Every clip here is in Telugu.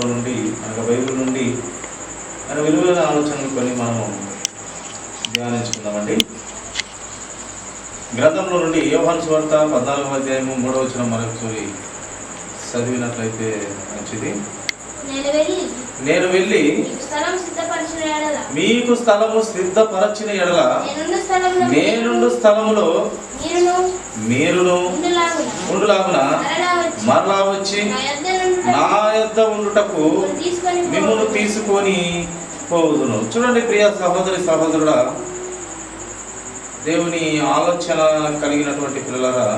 నుండి అనగా బైబిల్ నుండి మన విలువైన ఆలోచనలు కొన్ని మనము ధ్యానించుకుందామండి. గ్రంథంలో నుండి యోహాను సువార్త 14వ అధ్యాయము 3వ వచనం మనకు చదివినట్లయితే మంచిది. నేను వెళ్ళి మీకు స్థలము సిద్ధపరచిన ఎడల నేనుండు స్థలములో మీరును ఉండులాగున మరలా వచ్చి నా యొద్ద ఉండుటకు మిమ్మును తీసుకొని పోవుదును. చూడండి ప్రియ సహోదరి సహోదరుడా, దేవుని ఆలోచన కలిగినటువంటి పిల్లలారా,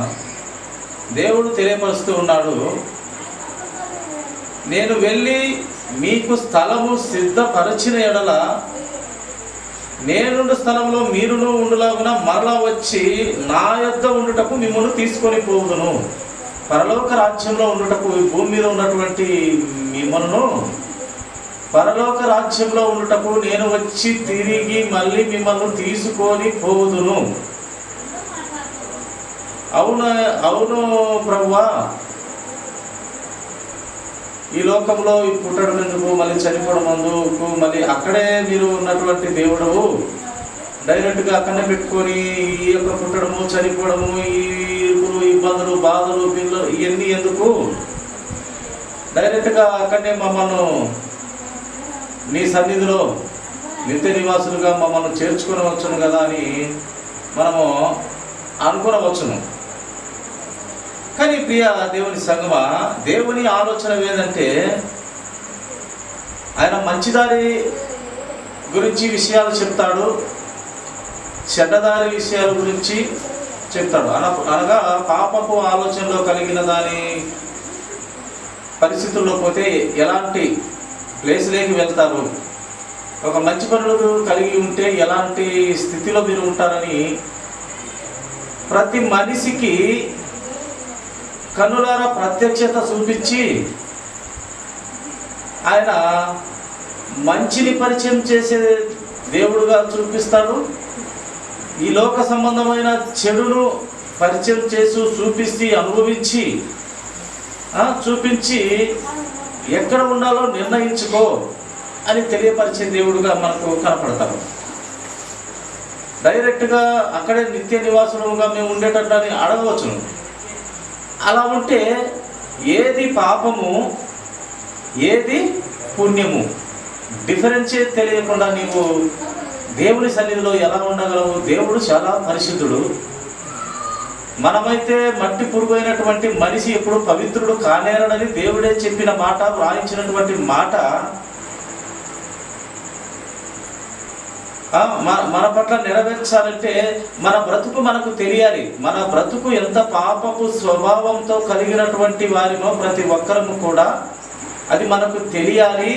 దేవుడు తెలియపరుస్తూ ఉన్నాడు, నేను వెళ్ళి మీకు స్థలము సిద్ధపరచిన ఎడల నేనుండు స్థలంలో మీరును ఉండులాగున మరలా వచ్చి నా యొద్ద ఉండుటకు మిమ్మల్ని తీసుకొని పోవుదును. పరలోక రాజ్యంలో ఉండుటకు, భూమి మీద ఉన్నటువంటి మిమ్మల్ని పరలోక రాజ్యంలో ఉండుటకు నేను వచ్చి తిరిగి మళ్ళీ మిమ్మల్ని తీసుకొని పోవుదును. అవును ప్రభువా, ఈ లోకంలో పుట్టడం ఎందుకు, మళ్ళీ చనిపోవడం ఎందుకు, మళ్ళీ అక్కడే మీరు ఉన్నటువంటి దేవుడు డైరెక్ట్గా అక్కడనే పెట్టుకొని ఈ యొక్క పుట్టడము చనిపోవడము, ఈ ఇబ్బందులు బాధలు పిల్లలు ఇవన్నీ ఎందుకు, డైరెక్ట్గా అక్కడనే మమ్మల్ని నీ సన్నిధిలో నిత్య నివాసులుగా మమ్మల్ని చేర్చుకొని వచ్చును కదా అని మనము అనుకోవచ్చును. కానీ ప్రియ దేవుని సంగమా, దేవుని ఆలోచన ఏదంటే ఆయన మంచిదారి గురించి విషయాలు చెప్తాడు, చెడ్డదారి విషయాల గురించి చెప్తాడు. అనగా పాపపు ఆలోచనలో కలిగిన దాని పరిస్థితుల్లో పోతే ఎలాంటి ప్లేస్లోకి వెళ్తారు, ఒక మంచి పనులు కలిగి ఉంటే ఎలాంటి స్థితిలో మీరు ఉంటారని ప్రతి మనిషికి కన్నులారా ప్రత్యక్షత చూపించి ఆయన మంచిని పరిచయం చేసే దేవుడుగా చూపిస్తాడు. ఈ లోక సంబంధమైన చెడును పరిచయం చేసి చూపిస్తే చూపించి ఎక్కడ ఉండాలో నిర్ణయించుకో అని తెలియపరిచే దేవుడుగా మనకు కనపడతాడు. డైరెక్ట్గా అక్కడే నిత్య నివాసులుగా మేము ఉండేటట్టు అని అడగవచ్చును. అలా ఉంటే ఏది పాపము ఏది పుణ్యము డిఫరెన్సే తెలియకుండా నీవు దేవుని సన్నిధిలో ఎలా ఉండగలవు? దేవుడు చాలా పరిశుద్ధుడు. మనమైతే మట్టి పురుగైనటువంటి మనిషి ఎప్పుడు పవిత్రుడు కానేరడని దేవుడే చెప్పిన మాట, వ్రాయించినటువంటి మాట మన పట్ల నెరవేర్చాలంటే మన బ్రతుకు మనకు తెలియాలి. మన బ్రతుకు ఎంత పాపపు స్వభావంతో కలిగినటువంటి వారినో ప్రతి ఒక్కరము కూడా అది మనకు తెలియాలి.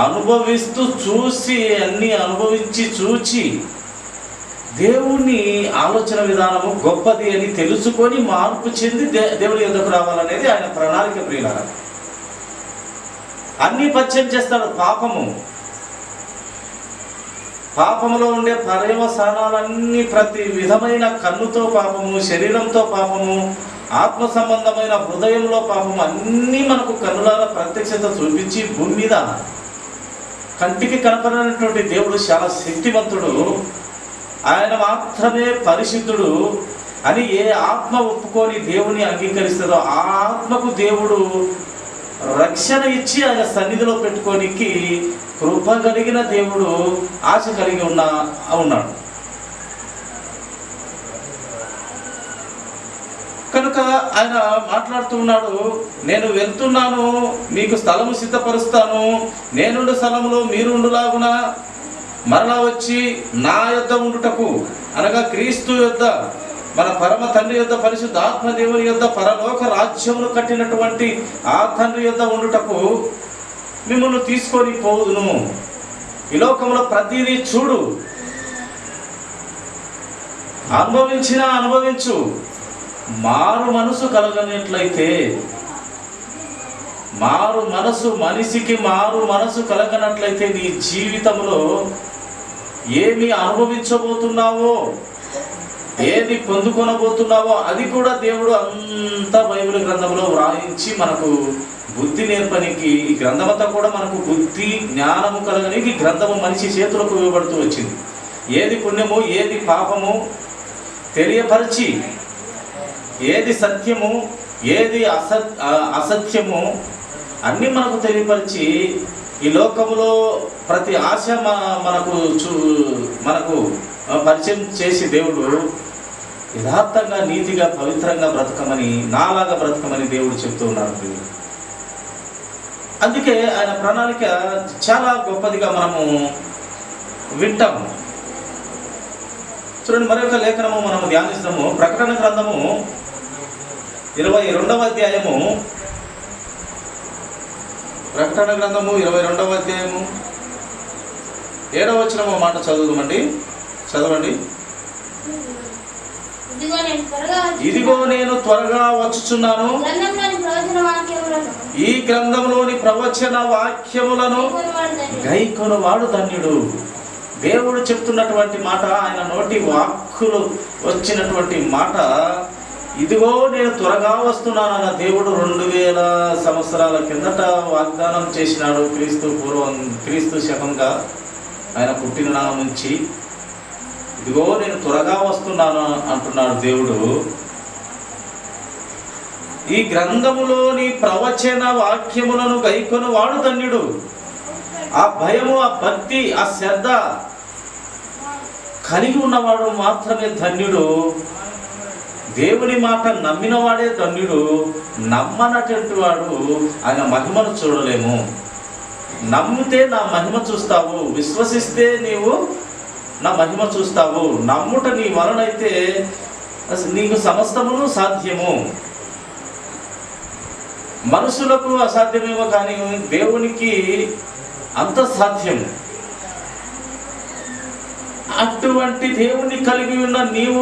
అనుభవిస్తూ చూసి అన్ని అనుభవించి చూచి దేవుని ఆలోచన విధానము గొప్పది అని తెలుసుకొని మార్పు చెంది దేవుని ఎదుకు రావాలనేది ఆయన ప్రణాళిక. ప్రియులారా, అన్ని పరిచయం చేస్తాడు. పాపములో ఉండే పర్యవసానాలన్నీ ప్రతి విధమైన కన్నుతో పాపము, శరీరంతో పాపము, ఆత్మ సంబంధమైన హృదయంలో పాపము అన్నీ మనకు కన్నులారా ప్రత్యక్షత చూపించి భూమి మీద కంటికి కనపడినటువంటి దేవుడు చాలా శక్తివంతుడు, ఆయన మాత్రమే పరిశుద్ధుడు అని ఏ ఆత్మ ఒప్పుకొని దేవుని అంగీకరిస్తుందో ఆ ఆత్మకు దేవుడు రక్షణ ఇచ్చి ఆయన సన్నిధిలో పెట్టుకోనికి కృప కలిగిన దేవుడు ఆశ కలిగి ఉన్నాడు. కనుక ఆయన మాట్లాడుతూ ఉన్నాడు, నేను వెళ్తున్నాను, మీకు స్థలము సిద్ధపరుస్తాను, నేనుండు స్థలములో మీరు ఉండులాగున మరలా వచ్చి నా యొద్ద ఉండుటకు, అనగా క్రీస్తు యొద్ద, మన పరమ తండ్రి యొద్ద, పరిశుద్ధ ఆత్మదేవుని యొద్ద, పరలోక రాజ్యమును కట్టినటువంటి ఆ తండ్రి యొద్ద ఉండుటకు మిమ్మల్ని తీసుకొని పోవుదును. ఈ లోకంలో ప్రతిదీ చూడు, అనుభవించు, మారు మనసు కలగనట్లయితే, మనిషికి మారు మనసు కలగనట్లయితే నీ జీవితంలో ఏమి అనుభవించబోతున్నావో, ఏది పొందుకొనబోతున్నావో అది కూడా దేవుడు అంతా బైబిల్ గ్రంథంలో వ్రాయించి మనకు బుద్ధి నేర్పనికి ఈ గ్రంథమంతా కూడా మనకు బుద్ధి జ్ఞానము కలగనికి ఈ గ్రంథము మనిషి చేతులకు ఇవ్వబడుతూ వచ్చింది. ఏది పుణ్యము ఏది పాపము తెలియపరిచి, ఏది సత్యము ఏది అసత్యము అన్నీ మనకు తెలియపరిచి, ఈ లోకములో ప్రతి ఆశ మనకు పరిచయం చేసి దేవుడు యథార్థంగా నీతిగా పవిత్రంగా బ్రతకమని, నాలాగా బ్రతకమని దేవుడు చెప్తూ ఉన్నారు. అందుకే ఆయన ప్రణాళిక చాలా గొప్పదిగా మనము వింటాము. చూడండి, మరొక లేఖనము మనము ధ్యానిస్తాము. ప్రకటన గ్రంథము 22వ అధ్యాయము. ప్రకటన గ్రంథము 22వ అధ్యాయము 7వ వచనము మాట చదువుదామండి. చదవండి. ఇదిగో నేను త్వరగా వచ్చుచున్నాను, ఈ గ్రంథంలోని ప్రవచన వాక్యములను గైకొనువాడు ధన్యుడు. దేవుడు చెప్తున్నటువంటి మాట, ఆయన నోటి వాక్కులు వచ్చినటువంటి మాట, ఇదిగో నేను త్వరగా వస్తున్నాను అన్న దేవుడు 2000 సంవత్సరాల కిందట వాగ్దానం చేసినాడు. క్రీస్తు శకంగా ఆయన పుట్టిన నుంచి ఇదిగో నేను త్వరగా వస్తున్నాను అంటున్నాడు దేవుడు. ఈ గ్రంథములోని ప్రవచన వాక్యములను గైకొని వాడు ధన్యుడు. ఆ భయము, ఆ భక్తి, ఆ శ్రద్ధ కలిగి ఉన్నవాడు మాత్రమే ధన్యుడు. దేవుని మాట నమ్మినవాడే ధన్యుడు. నమ్మనటువంటి వాడు ఆయన మహిమను చూడలేము. నమ్మితే నా మహిమ చూస్తావు, విశ్వసిస్తే నీవు నా మహిమ చూస్తావు. నమ్ముట నీ వలనైతే నీకు సమస్తమును సాధ్యము. మనుషులకు అసాధ్యమేమో కానీ దేవునికి అంత సాధ్యం. అటువంటి దేవుని కలిగి ఉన్న నీవు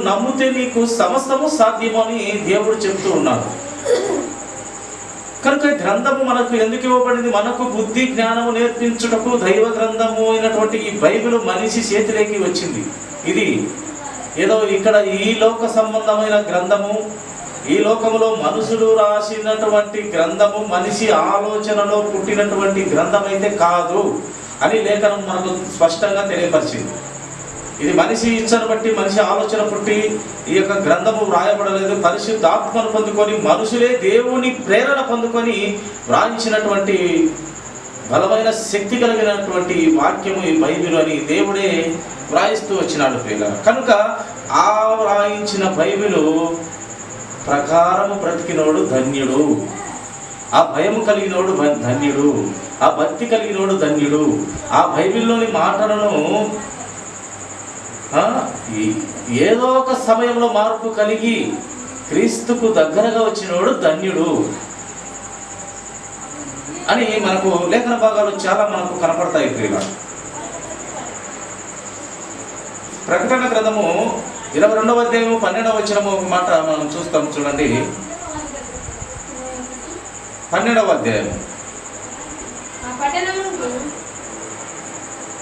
నమ్మితే నీకు సమస్తము సాధ్యమని దేవుడు చెప్తూ ఉన్నాడు. కనుక గ్రంథము మనకు ఎందుకు ఇవ్వబడింది? మనకు బుద్ధి జ్ఞానము నేర్పించుటకు దైవ గ్రంథము అయినటువంటి ఈ బైబిల్ మనిషి చేతిలోకి వచ్చింది. ఇది ఏదో ఇక్కడ ఈ లోక సంబంధమైన గ్రంథము, ఈ లోకములో మనుషులు రాసినటువంటి గ్రంథము, మనిషి ఆలోచనలో పుట్టినటువంటి గ్రంథం అయితే కాదు అని లేఖనం మనకు స్పష్టంగా తెలియపరిచింది. ఇది మనిషి ఇచ్చను బట్టి, మనిషి ఆలోచన పుట్టి ఈ యొక్క గ్రంథము వ్రాయబడలేదు. పరిశుద్ధాత్మను పొందుకొని మనుషులే దేవుని ప్రేరణ పొందుకొని వ్రాయించినటువంటి బలమైన శక్తి కలిగినటువంటి వాక్యము ఈ బైబిల్ అని దేవుడే వ్రాయిస్తూ వచ్చినాడు ప్రియులారా. కనుక ఆ వ్రాయించిన బైబిలు ప్రకారము బ్రతికినోడు ధన్యుడు. ఆ భయము కలిగినోడు ధన్యుడు. ఆ భక్తి కలిగినోడు ధన్యుడు. ఆ బైబిల్లోని మాటలను ఏదో ఒక సమయంలో మార్పు కలిగి క్రీస్తుకు దగ్గరగా వచ్చినోడు ధన్యుడు అని మనకు లేఖన భాగాలు చాలా మనకు కనపడతాయి ప్రియుల. ప్రకటన గ్రంథము 22వ అధ్యాయము 12వ వచనము ఒక మాట మనం చూస్తాం. చూడండి, 12వ అధ్యాయము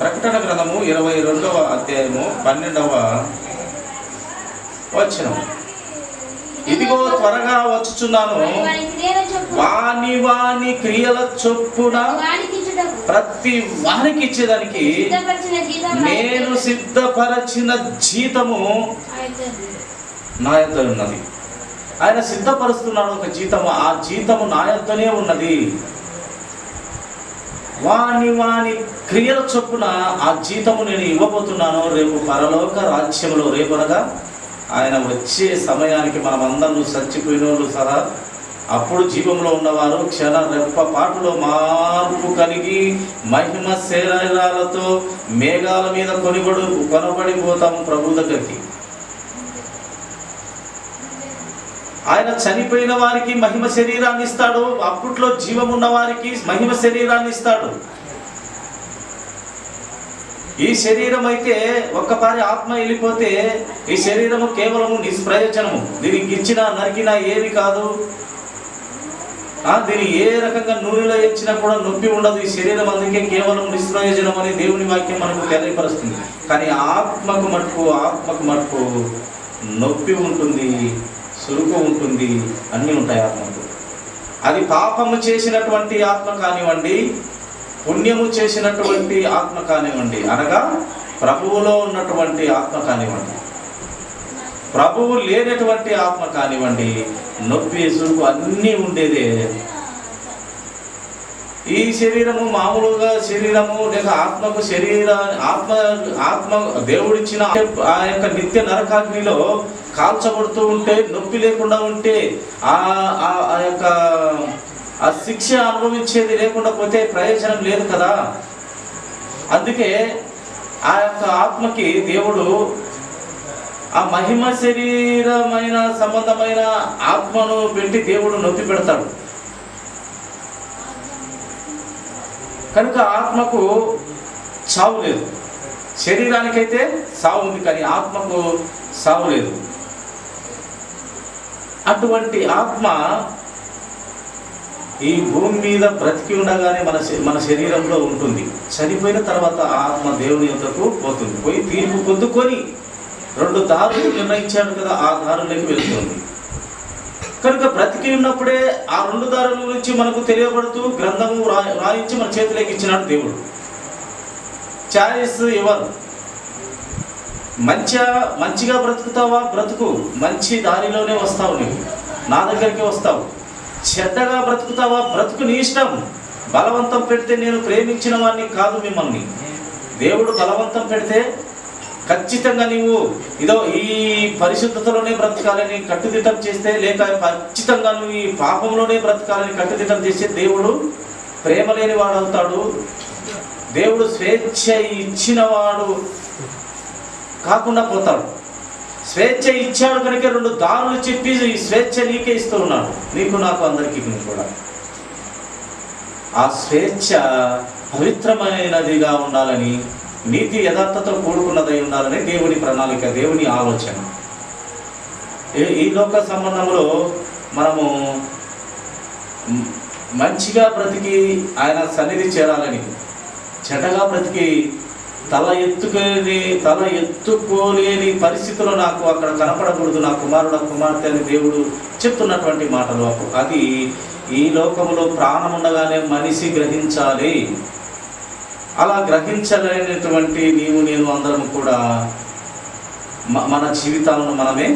ప్రకటన గ్రంథము 22వ అధ్యాయము 12వ వచనం. ఇదిగో త్వరగా వచ్చుచున్నాను, వాని క్రియల చొప్పున ప్రతి వానికి ఇచ్చేదానికి నేను సిద్ధపరచిన జీతము నా యొద్ద ఉన్నది. ఆయన సిద్ధపరుస్తున్నాడు ఒక జీతము. ఆ జీతము నా యొద్దనే ఉన్నది. వాని క్రియల చొప్పున ఆ జీతము నేను ఇవ్వబోతున్నాను రేపు పరలోక రాజ్యంలో. రేపనగా ఆయన వచ్చే సమయానికి మనమందరూ చచ్చిపోయిన వాళ్ళు సహా, అప్పుడు జీవంలో ఉన్నవారు క్షణ రెప్ప పాటులో మార్పు కలిగి మహిమ శరీరాలతో మేఘాల మీద కొనబడిపోతాము ప్రభు దగ్గరికి. ఆయన చనిపోయిన వారికి మహిమ శరీరాన్ని ఇస్తాడు. అప్పట్లో జీవం ఉన్న వారికి మహిమ శరీరాన్ని ఇస్తాడు. ఈ శరీరం అయితే ఒక్కపారి ఆత్మ వెళ్ళిపోతే ఈ శరీరము కేవలము నిష్ప్రయోజనము. దీనికి ఇచ్చినా నరికినా ఏమి కాదు. దీన్ని ఏ రకంగా నూనెలో ఇచ్చినా కూడా నొప్పి ఉండదు ఈ శరీరం. అందుకే కేవలం నిష్ప్రయోజనం అని దేవుని వాక్యం మనకు తెలియపరుస్తుంది. కానీ ఆత్మకు మటుకు నొప్పి ఉంటుంది, సురుకు ఉంటుంది, అన్నీ ఉంటాయి ఆత్మకు. అది పాపము చేసినటువంటి ఆత్మ కానివ్వండి, పుణ్యము చేసినటువంటి ఆత్మ కానివ్వండి, అనగా ప్రభువులో ఉన్నటువంటి ఆత్మ కానివ్వండి, ప్రభువు లేనటువంటి ఆత్మ కానివ్వండి, నొప్పి సులుపు అన్నీ ఉండేదే. ఈ శరీరము మామూలుగా శరీరము లేక ఆత్మకు ఆత్మ దేవుడిచ్చిన ఆ యొక్క నిత్య నరకాగ్నిలో కాల్చబడుతూ ఉంటే, నొప్పి లేకుండా ఉంటే, ఆ యొక్క ఆ శిక్ష అనుభవించేది లేకుండా పోతే ప్రయోజనం లేదు కదా. అందుకే ఆ యొక్క ఆత్మకి దేవుడు ఆ మహిమ శరీరమైన సంబంధమైన ఆత్మను పెట్టి దేవుడు నొప్పి పెడతాడు. కనుక ఆత్మకు సావు లేదు. శరీరానికైతే సావు ఉంది, కానీ ఆత్మకు సావు లేదు. అటువంటి ఆత్మ ఈ భూమి మీద బ్రతికి ఉండగానే మన శరీరంలో ఉంటుంది. చనిపోయిన తర్వాత ఆత్మ దేవుని యొద్దకు పోతుంది. పోయి తీర్పు పొందుకొని 2 దారులు నిర్ణయించాడు కదా, ఆ దారుల్లోకి వెళ్తుంది. కనుక బ్రతికి ఉన్నప్పుడే ఆ 2 దారుల గురించి మనకు తెలియబడుతూ గ్రంథము రాయించి మన చేతిలోకి ఇచ్చినాడు దేవుడు. చాయిస్ ఎవరు? మంచిగా బ్రతుకుతావా? బ్రతుకు, మంచి దారిలోనే వస్తావు, నువ్వు నా దగ్గరికి వస్తావు. చెడ్డగా బ్రతుకుతావా? బ్రతుకు నీ ఇష్టం. బలవంతం పెడితే, నేను ప్రేమించిన వాడిని కాదు మిమ్మల్ని, దేవుడు బలవంతం పెడితే ఖచ్చితంగా నీవు ఇదో ఈ పరిశుద్ధతలోనే బ్రతకాలని కట్టుదిట్టం చేస్తే, లేక ఖచ్చితంగా నువ్వు ఈ పాపంలోనే బ్రతకాలని కట్టుదిట్టం చేస్తే దేవుడు ప్రేమ లేని వాడు అవుతాడు. దేవుడు స్వేచ్ఛ ఇచ్చినవాడు కాకుండా పోతాడు. స్వేచ్ఛ ఇచ్చాడు కనుక 2 దారులు చెప్పి ఈ స్వేచ్ఛ నీకే ఇస్తూ ఉన్నాడు, నీకు నాకు అందరికీ కూడా. ఆ స్వేచ్ఛ పవిత్రమైనదిగా ఉండాలని, నీతి యథార్థతో కూడుకున్నదై ఉండాలని దేవుని ప్రణాళిక, దేవుని ఆలోచన. ఈ లోక సంబంధంలో మనము మంచిగా బ్రతికి ఆయన సన్నిధి చేరాలని, చెడ్డగా బ్రతికి తల ఎత్తుకోలేని పరిస్థితిలో నాకు అక్కడ కనపడకూడదు నా కుమారుడు కుమార్తె అని దేవుడు చెప్తున్నటువంటి మాటలు. అది ఈ లోకంలో ప్రాణం ఉండగానే మనిషి గ్రహించాలి. అలా గ్రహించలేనటువంటి నీవు నేను అందరం కూడా మన జీవితాలను మనమే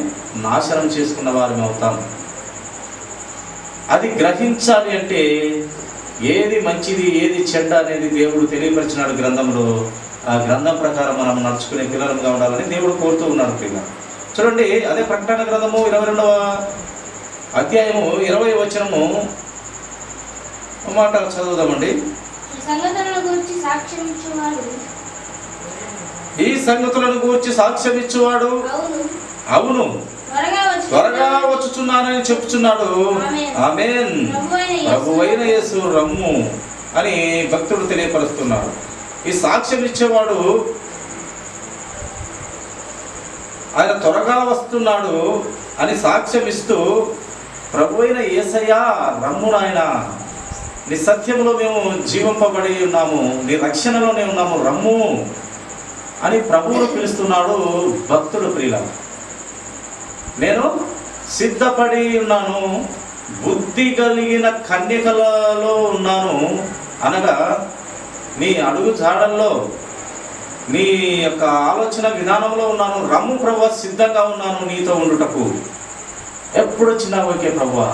నాశనం చేసుకున్న వారిని అవుతాం. అది గ్రహించాలి అంటే ఏది మంచిది ఏది చెడ్డ అనేది దేవుడు తెలియపరిచినాడు గ్రంథంలో. ఆ గ్రంథం ప్రకారం మనం నడుచుకునే పిల్లలుగా ఉండాలని దేవుడు కోరుతూ ఉన్నాడు. పిల్లలు చూడండి, అదే ప్రకటన గ్రంథము 22వ అధ్యాయము 20వ వచనము మాట చదువుదామండి. ఈ సంగతులను గూర్చి సాక్ష్యం ఇచ్చువాడు అవును త్వరగా వచ్చుచున్నానని చెప్పుచున్నాడు. ఆమేన్. ప్రభువైన యేసు రమ్ము అని భక్తుడు తెలియపరుస్తున్నాడు. ఈ సాక్ష్యం ఇచ్చేవాడు ఆయన త్వరగా వస్తున్నాడు అని సాక్ష్యం ఇస్తూ, ప్రభువైన యేసయ్య రమ్ము నాయన, నీ సత్యంలో మేము జీవింపబడి ఉన్నాము, నీ రక్షణలోనే ఉన్నాము, రమ్ము అని ప్రభువును పిలుస్తున్నాడు భక్తుడు. ప్రియుల, నేను సిద్ధపడి ఉన్నాను, బుద్ధి కలిగిన కన్యకలలో ఉన్నాను, అనగా నీ అడుగు జాడల్లో నీ యొక్క ఆలోచన విధానంలో ఉన్నాను. రమ్ము ప్రభువా, సిద్ధంగా ఉన్నాను నీతో ఉండుటకు. ఎప్పుడు వచ్చినా ఓకే ప్రభువా,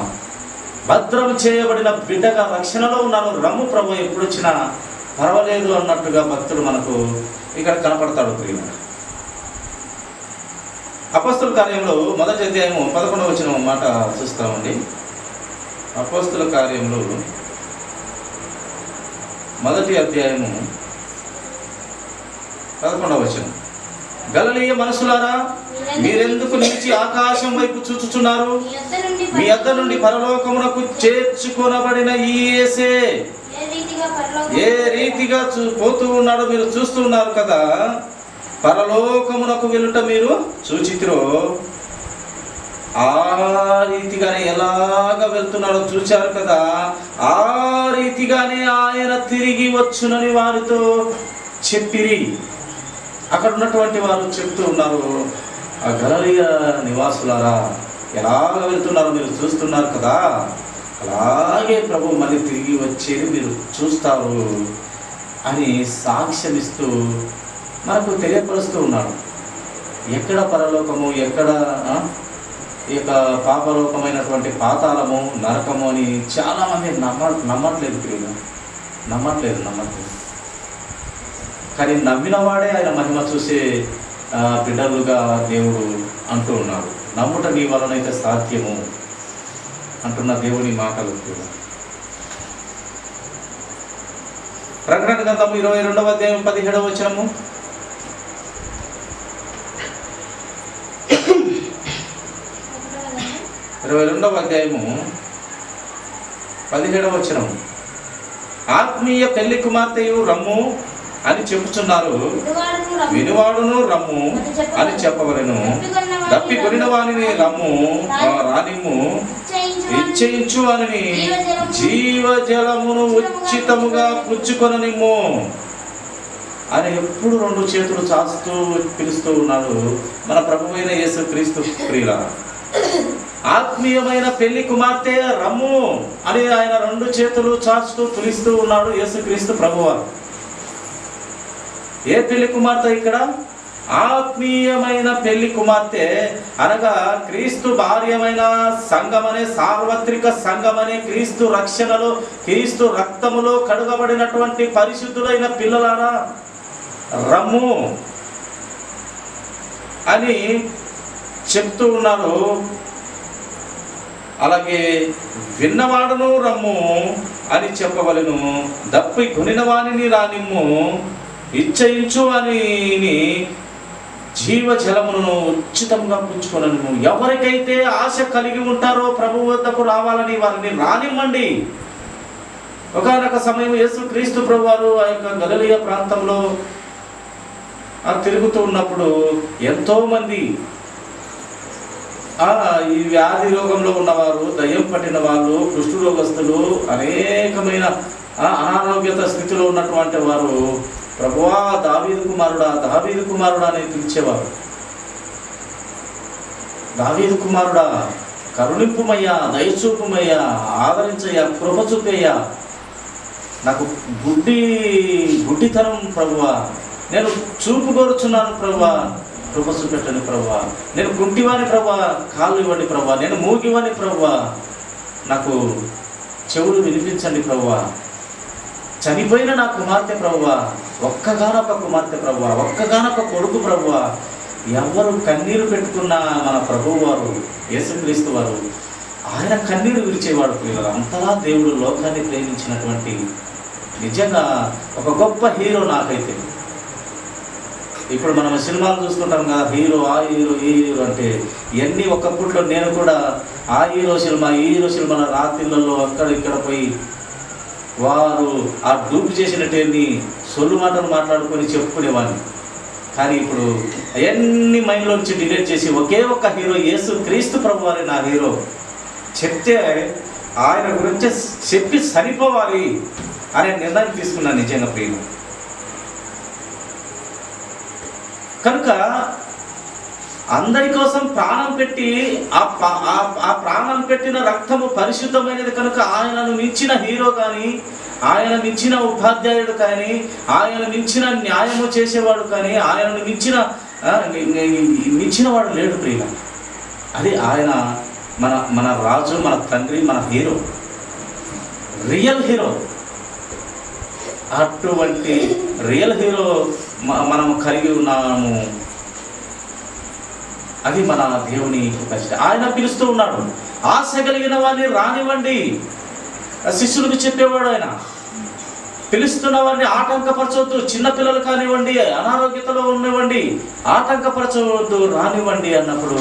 భద్రం చేయబడిన బిడ్డగా రక్షణలో ఉన్నాను, రమ్ము ప్రభువా, ఎప్పుడు వచ్చినా పర్వాలేదు అన్నట్టుగా భక్తుడు మనకు ఇక్కడ కనపడతాడు. ప్రియుల, అపోస్తుల కార్యంలో 1వ అధ్యాయము 11వ వచనం మాట చూస్తామండి. అపోస్తుల కార్యంలో 1వ అధ్యాయము 11వ వచనం. గలిలయ మనుషులారా, మీరెందుకు నిలిచి ఆకాశం వైపు చూచుచున్నారు? మీ యొద్ద నుండి పరలోకమునకు చేర్చుకొనబడిన ఈ యేసే ఏ రీతిగా పోతూ ఉన్నాడో మీరు చూస్తూ ఉన్నారు కదా. పరలోకమునకు వెళ్ళుట మీరు చూచితిరో, ఆ రీతిగానే ఎలాగ వెళ్తున్నాడో చూచారు కదా. ఆ రీతిగానే ఆయన తిరిగి వచ్చునని వారితో చెప్పిరి. అక్కడ ఉన్నటువంటి వారు చెప్తూ ఉన్నారు, ఆ గలిలయ నివాసులారా, ఎలాగ వెళ్తున్నారో మీరు చూస్తున్నారు కదా. అలాగే ప్రభు మళ్ళీ తిరిగి వచ్చేది మీరు చూస్తారు అని సాక్ష్యమిస్తూ మనకు తెలియపరుస్తూ ఉన్నాడు. ఎక్కడ పరలోకము, ఎక్కడ ఈ యొక్క పాపలోకమైనటువంటి పాతాళము, నరకము అని చాలామంది నమ్మట్లేదు ప్రియులు, నమ్మట్లేదు. కానీ నమ్మిన వాడే ఆయన మహిమ చూసే బిడ్డలుగా దేవుడు అంటూ ఉన్నాడు. నమ్ముట నీ వలనైతే సాధ్యము అంటున్న దేవుని మాటలు. ప్రకటన గ్రంథము 22వ అధ్యాయం 17వ వచనము. 22వ అధ్యాయము 17వ వచనము. ఆత్మీయ పెళ్లి కుమార్తెయు రమ్ము అని చెప్పుచున్నారు, వినువాడును రమ్ము అని చెప్పవలెను. తప్పి కొనిన వానిని రమ్ము రానిమ్ము, ఇచ్చేయించు అని జీవజలమును ఉచితముగా పుచ్చుకొననిమ్ము అని ఎప్పుడు 2 చేతులు చాచుతూ పిలుస్తూ ఉన్నాడు మన ప్రభువైన యేసుక్రీస్తు. ప్రియుల ఆత్మీయమైన పెళ్లి కుమార్తె రమ్ము అని ఆయన 2 చేతులు చాచుతూ పిలుస్తూ ఉన్నాడు యేసుక్రీస్తు ప్రభువారు. ఏ పెళ్లి కుమార్తె ఇక్కడ? ఆత్మీయమైన పెళ్లి కుమార్తె అనగా క్రీస్తు భార్యమైన సంఘమనే, సార్వత్రిక సంఘమనే, క్రీస్తు రక్షణలో, క్రీస్తు రక్తములో కడుగబడినటువంటి పరిశుద్ధులైన పిల్లలారా రమ్ము అని చెప్తూ ఉన్నారు. అలాగే విన్నవాడును రమ్ము అని చెప్పవలెను. దప్పి కొనిన వానిని రానిమ్ము, ఇచ్చయించు అని జీవజలమును ఉచితంగా పుచ్చుకొనను. ఎవరికైతే ఆశ కలిగి ఉంటారో ప్రభు వద్దకు రావాలని వారిని రానిమ్మండి. ఒకానొక సమయం యేసుక్రీస్తు ప్రభువారు ఆ యొక్క గలిలయ ప్రాంతంలో తిరుగుతూ ఉన్నప్పుడు ఎంతోమంది ఈ వ్యాధి రోగంలో ఉన్నవారు, దయ్యం పట్టిన వాళ్ళు, కుష్ఠరోగస్తులు, అనేకమైన అనారోగ్యత స్థితిలో ఉన్నటువంటి వారు ప్రభువా దావీదు కుమారుడా, దావీదు కుమారుడా అని పిలిచేవారు. దావీదు కుమారుడా కరుణింపుమయ్యా, దయచూపుమయ్యా, ఆదరించయ్యా, కృప చూపయ్యా, నాకు గుడ్డితనం ప్రభువా, నేను చూపు కోరుచున్నాను ప్రభువా, కృప చూపెట్టండి ప్రభువా, నేను కుంటివాని ప్రభువా, కాళ్ళు ఇవ్వండి ప్రభువా, నేను మూగివాని ప్రభువా, నాకు చెవులు వినిపించండి ప్రభువా, చనిపోయిన నా కుమార్తె ప్రభువా, ఒక్కగానొక కుమార్తె ప్రభువా, ఒక్కగానొక కొడుకు ప్రభువా. ఎవరు కన్నీరు పెట్టుకున్న మన ప్రభువు వారు యేసుక్రీస్తు వారు ఆయన కన్నీరు విరిచేవాడు. పిల్లలు అంతలా దేవుడు లోకాన్ని ప్రేమించినటువంటి నిజంగా ఒక గొప్ప హీరో నాకైతే. ఇప్పుడు మనం సినిమాలు చూస్తుంటాం కదా, హీరో ఆ హీరో ఈ హీరో అంటే ఇవన్నీ ఒకప్పట్లో నేను కూడా ఆ హీరో సినిమా ఈ హీరో సినిమా రాత్రిళ్ళల్లో అక్కడ ఇక్కడ పోయి వారు ఆ డూపు చేసినట్టేని సొల్లు మాటలు మాట్లాడుకొని చెప్పుకునేవాడిని. కానీ ఇప్పుడు అవన్నీ మైండ్లో నుంచి డిలీట్ చేసి ఒకే ఒక్క హీరో యేసుక్రీస్తు ప్రభువారే నా హీరో. చెప్తే ఆయన గురించి చెప్పి సరిపోవాలి అనే నిర్ణయం తీసుకున్నాను నిజంగా ప్రియులు. కనుక అందరి కోసం ప్రాణం పెట్టి ఆ ప్రాణం పెట్టిన రక్తము పరిశుద్ధమైనది కనుక ఆయనను మించిన హీరో కానీ, ఆయన మించిన ఉపాధ్యాయుడు కానీ, ఆయన మించిన న్యాయము చేసేవాడు కానీ, ఆయనను మించిన వాడు లేడు ప్రియుల. అది ఆయన మన రాజు, మన తండ్రి, మన హీరో, రియల్ హీరో. అటువంటి రియల్ హీరో మనము కలిగి ఉన్నాము. అది మన దేవుని కృప. ఆయన పిలుస్తూ ఉన్నాడు, ఆశ కలిగిన వారిని రానివ్వండి. శిష్యులకు చెప్పేవాడు ఆయన, పిలుస్తున్న వారిని ఆటంకపరచవద్దు. చిన్నపిల్లలు కానివ్వండి, అనారోగ్యతలో ఉన్నవ్వండి, ఆటంకపరచవద్దు, రానివ్వండి అన్నప్పుడు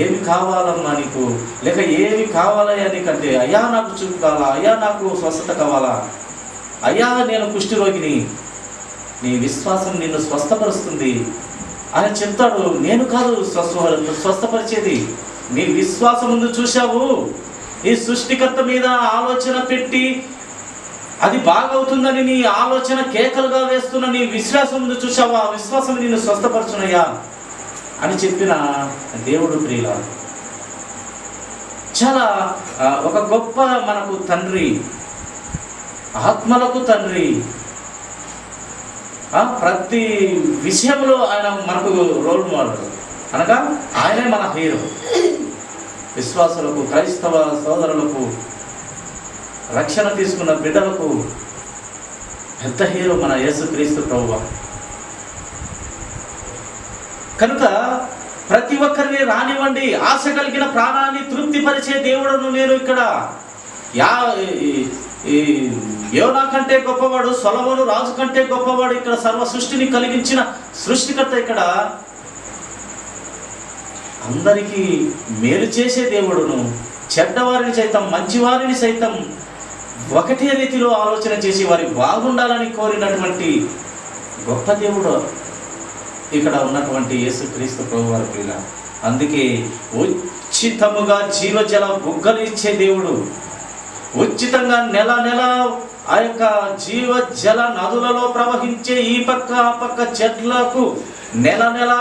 ఏమి కావాలమ్మా నీకు, లేక ఏమి కావాలయ్యా నీకంటే, అయ్యా నాకు చూపు కావాలా, అయ్యా నాకు స్వస్థత కావాలా, అయ్యా నేను కుష్ఠరోగిని, నీ విశ్వాసం నిన్ను స్వస్థపరుస్తుంది అని చెప్తాడు. నేను కాదు స్వస్థపరిచేది, నీ విశ్వాసం ముందు చూశావు. ఈ సృష్టికర్త మీద ఆలోచన పెట్టి అది బాగవుతుందని నీ ఆలోచన కేకలుగా వేస్తున్న నీ విశ్వాసం ముందు చూశావా, ఆ విశ్వాసం నిన్ను స్వస్థపరచునయ్యా అని చెప్పిన దేవుడు ప్రియుల. చాలా ఒక గొప్ప మనకు తండ్రి, ఆత్మలకు తండ్రి. ప్రతి విషయంలో ఆయన మనకు రోల్ మోడల్, అనగా ఆయనే మన హీరో. విశ్వాసులకు, క్రైస్తవ సోదరులకు, రక్షణ తీసుకున్న బిడ్డలకు పెద్ద హీరో మన యేసుక్రీస్తు ప్రభువు. కనుక ప్రతి ఒక్కరిని రానివ్వండి, ఆశ కలిగిన ప్రాణాన్ని తృప్తిపరిచే దేవుడును నేను ఇక్కడ. యోనా కంటే గొప్పవాడు, సొలొమోను రాజు కంటే గొప్పవాడు. ఇక్కడ సర్వ సృష్టిని కలిగించిన సృష్టికర్త. ఇక్కడ అందరికీ మేలు చేసే దేవుడును, చెడ్డవారిని సైతం మంచివారిని సైతం ఒకటే రీతిలో ఆలోచన చేసి వారి బాగుండాలని కోరినటువంటి గొప్ప దేవుడు ఇక్కడ ఉన్నటువంటి యేసుక్రీస్తు ప్రభువారి ప్రియుల. అందుకే ఉచితముగా జీవజల బుగ్గలు ఇచ్చే దేవుడు, ఉచితంగా నెల నెల ఆ యొక్క జీవజల నదులలో ప్రవహించే ఈ పక్క ఆ పక్క చెట్లకు నెల నెల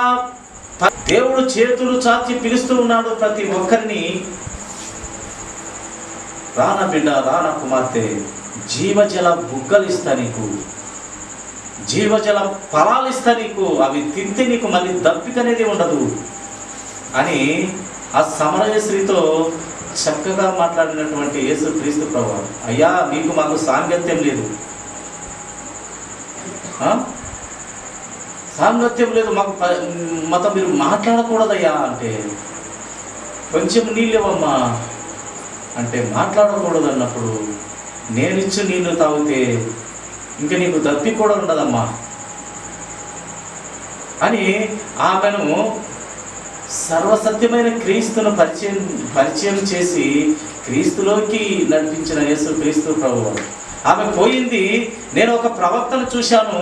దేవుడు చేతులు చాచి పిలుస్తూ ఉన్నాడు ప్రతి ఒక్కరిని. రాన బిడ్డ, రాన కుమార్తె, జీవజల బుగ్గలు ఇస్తా నీకు, జీవజల ఫలాలు ఇస్తా నీకు, అవి తింటే నీకు మళ్ళీ దప్పిక అనేది ఉండదు అని ఆ సమరయ స్త్రీతో చక్కగా మాట్లాడినటువంటి యేసుక్రీస్తు ప్రభువు. అయ్యా, మీకు మాకు సాంగత్యం లేదు, సాంగత్యం లేదు, మాతో మీరు మాట్లాడకూడదయ్యా అంటే, కొంచెం నీళ్ళేవమ్మా అంటే మాట్లాడకూడదు అన్నప్పుడు, నేనిచ్చు నీళ్ళు తాగితే ఇంకా నీకు దప్పి కూడా ఉండదమ్మా అని ఆమెను సర్వసత్యమైన క్రీస్తును పరిచయం చేసి క్రీస్తులోకి నడిపించిన యేసుక్రీస్తు ప్రభువు. ఆమె పోయింది, నేను ఒక ప్రవక్తను చూశాను,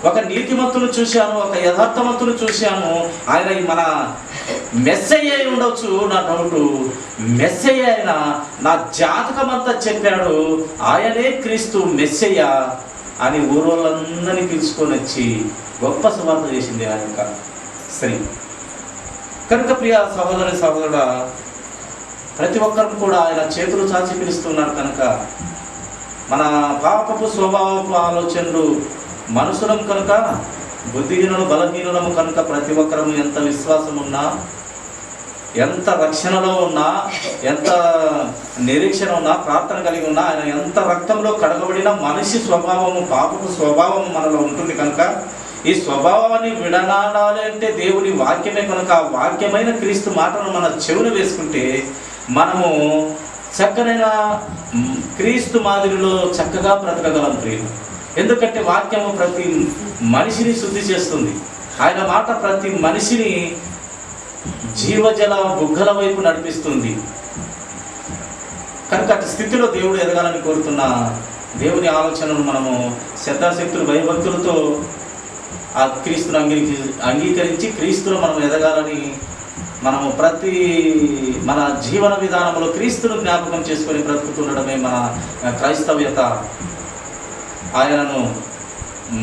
ఒక నీతిమంతును చూశాను, ఒక యథార్థవంతును చూశాను, ఆయన మన మెస్సయ్య అయి ఉండవచ్చు, నా డౌటు మెస్సయ్య అయినా నా జాతకం అంతా చెప్పాడు, ఆయనే క్రీస్తు మెస్సయ్య అని ఊరోళ్ళందరినీ పిలుచుకొని వచ్చి గొప్ప సువార్త చేసింది ఆ యొక్క స్త్రీ. కనుక ప్రియ సహోదరి సహోదరుడా, ప్రతి ఒక్కరు కూడా ఆయన చేతులు చాచి పిలుస్తున్నారు. కనుక మన పాపపు స్వభావపు ఆలోచనలు మనుషులం కనుక, బుద్ధిహీనులు బలహీనులము కనుక, ప్రతి ఒక్కరము ఎంత విశ్వాసం ఉన్నా, ఎంత రక్షణలో ఉన్నా, ఎంత నిరీక్షణ ఉన్నా, ప్రార్థన కలిగి ఉన్నా, ఆయన ఎంత రక్తంలో కడగబడిన మనిషి స్వభావము, పాపపు స్వభావము మనలో ఉంటుంది. కనుక ఈ స్వభావాన్ని విడనాడాలి అంటే దేవుని వాక్యమే. కనుక ఆ వాక్యమైన క్రీస్తు మాటను మన చెవును వేసుకుంటే మనము చక్కనైన క్రీస్తు మాదిరిలో చక్కగా బ్రతకగలం ప్రియులు. ఎందుకంటే వాక్యము ప్రతి మనిషిని శుద్ధి చేస్తుంది. ఆయన మాట ప్రతి మనిషిని జీవజల బుగ్గల వైపు నడిపిస్తుంది. కనుక అటు స్థితిలో దేవుడు ఎదగాలని కోరుతున్న దేవుని ఆలోచనను మనము శ్రద్ధాశక్తులు భయభక్తులతో ఆ క్రీస్తును అంగీకరించి క్రీస్తును మనం ఎదగాలని మనము ప్రతి మన జీవన విధానంలో క్రీస్తును జ్ఞాపకం చేసుకొని బ్రతుకుతుండడమే మన క్రైస్తవ్యత. ఆయనను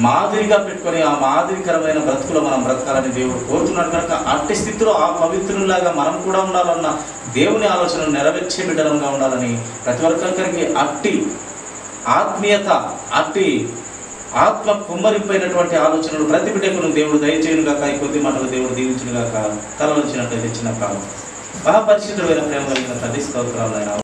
మాదిరిగా పెట్టుకొని ఆ మాదిరికరమైన బ్రతుకులో మనం బ్రతకాలని దేవుడు కోరుతున్నాడు. కనుక అట్టి స్థితిలో ఆ పవిత్రులాగా మనం కూడా ఉండాలన్న దేవుని ఆలోచనను నెరవేర్చే బిడ్డలంగా ఉండాలని ప్రతి ఒక్కరికి అట్టి ఆత్మీయత, అట్టి ఆత్మ కుమ్మరింపైనటువంటి ఆలోచనలు ప్రతి బిడ్డకును దేవుడు దయచేయును గాక. ఈ కొద్ది మాటలు దేవుడు దీవించును గాక. తలవంచినట్లయితే చిన్న ప్రాణం. మహాపరిశుద్ధుడైన ప్రేమ కలిగిన తండ్రి స్తోత్రాలు.